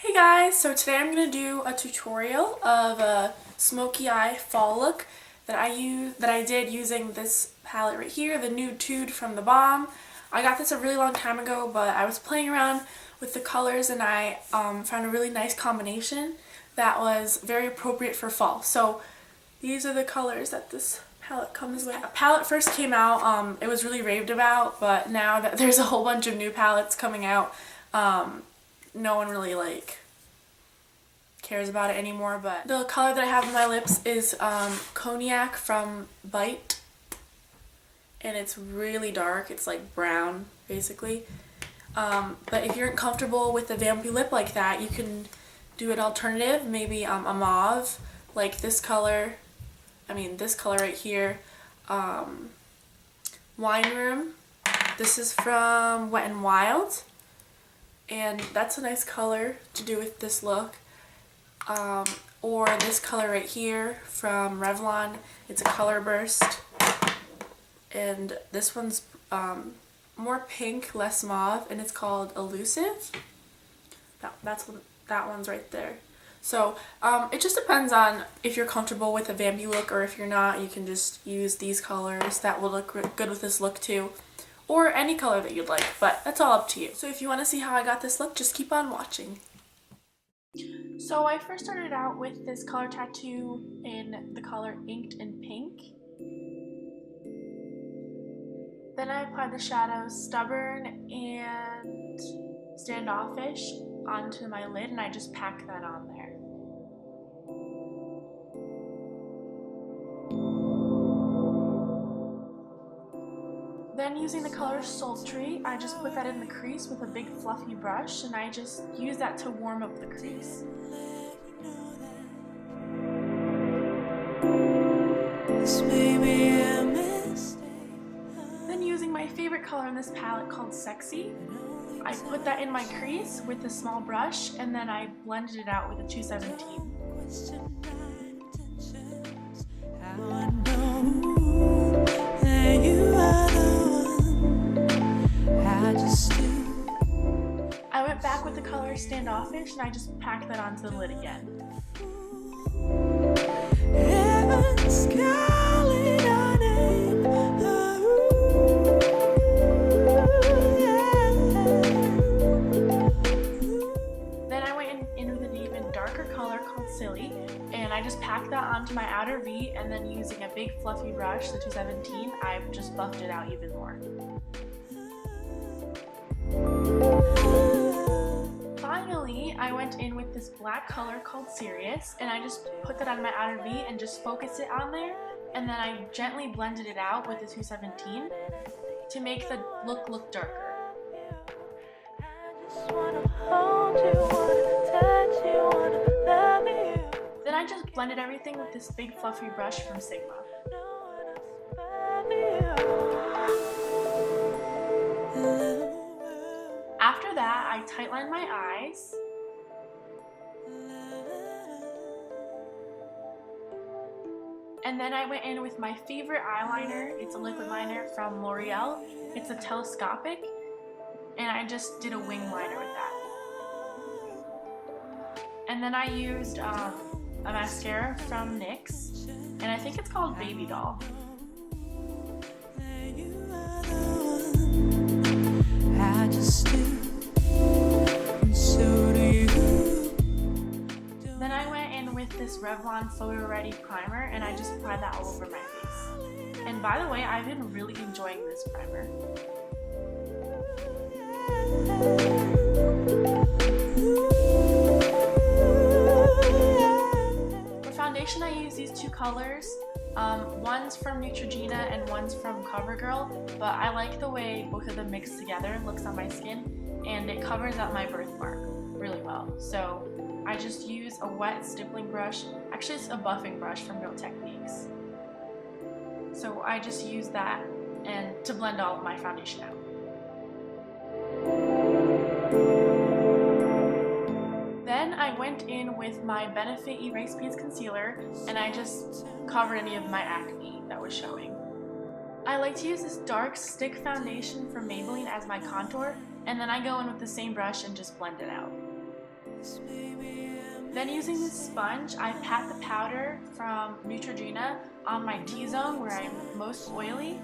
Hey guys, so today I'm going to do a tutorial of a smoky eye fall look that I did using this palette right here, the NUDE'tude from the Balm. I got this a really long time ago, but I was playing around with the colors and I found a really nice combination that was very appropriate for fall. So these are the colors that this palette comes with. A palette first came out, it was really raved about, but now that there's a whole bunch of new palettes coming out, no one really cares about it anymore. But the color that I have on my lips is Cognac from Bite, and it's really dark. It's like brown basically, but if you're comfortable with a vampy lip like that, you can do an alternative, maybe a mauve like this color. This color right here, Wine Room. This is from Wet n Wild, and that's a nice color to do with this look. Or this color right here from Revlon. It's a color burst, and this one's more pink, less mauve, and it's called Elusive. That one's right there. So it just depends on if you're comfortable with a vampy look, or if you're not, you can just use these colors. That will look good with this look too, or any color that you'd like, but that's all up to you. So if you want to see how I got this look, just keep on watching. So I first started out with this color tattoo in the color Inked in Pink. Then I applied the shadows Stubborn and Standoffish onto my lid, and I just packed that on there. Then using the color Sultry, I just put that in the crease with a big fluffy brush, and I just use that to warm up the crease. Then using my favorite color in this palette called Sexy, I put that in my crease with a small brush, and then I blended it out with a 217. I went back with the color Standoffish, and I just packed that onto the lid again. Then I went in with an even darker color called Silly, and I just packed that onto my outer V, and then using a big fluffy brush, the 217, I just buffed it out even more. Finally, I went in with this black color called Serious, and I just put that on my outer V and just focused it on there, and then I gently blended it out with the 217 to make the look darker. Then I just blended everything with this big fluffy brush from Sigma. After that, I tightlined my eyes. And then I went in with my favorite eyeliner. It's a liquid liner from L'Oreal. It's a Telescopic, and I just did a wing liner with that. And then I used a mascara from NYX, and I think it's called Baby Doll. Then I went in with this Revlon Photoready primer, and I just applied that all over my face. And by the way, I've been really enjoying this primer. For foundation, I use these two colors. One's from Neutrogena and one's from CoverGirl, but I like the way both of them mix together and looks on my skin, and it covers up my birthmark really well. So I just use a wet stippling brush. Actually, it's a buffing brush from Real Techniques. So I just use that and to blend all of my foundation out. Then I went in with my Benefit Erase Base Concealer, and I just covered any of my acne that was showing. I like to use this dark stick foundation from Maybelline as my contour, and then I go in with the same brush and just blend it out. Then using this sponge, I pat the powder from Neutrogena on my T-zone where I'm most oily.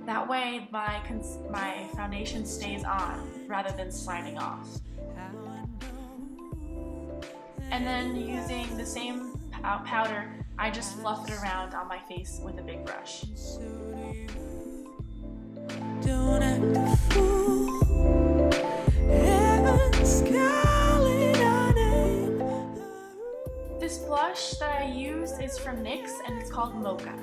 That way my foundation stays on rather than sliding off. And then using the same powder, I just fluff it around on my face with a big brush. Don't act a fool. This blush that I use is from NYX and it's called Mocha.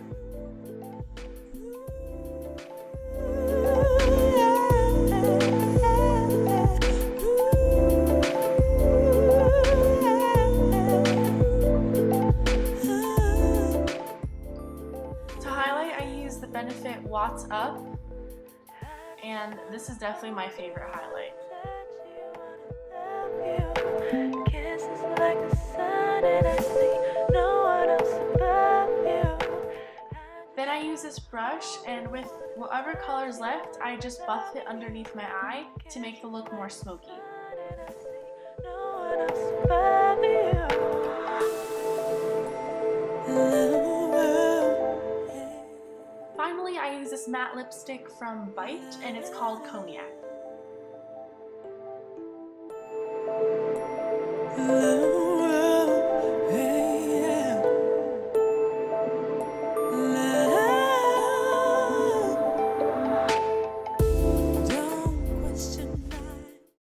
To highlight, I use the Benefit Watts Up, and this is definitely my favorite highlight. Then I use this brush, and with whatever color is left, I just buff it underneath my eye to make the look more smoky. Finally, I use this matte lipstick from Bite, and it's called Cognac.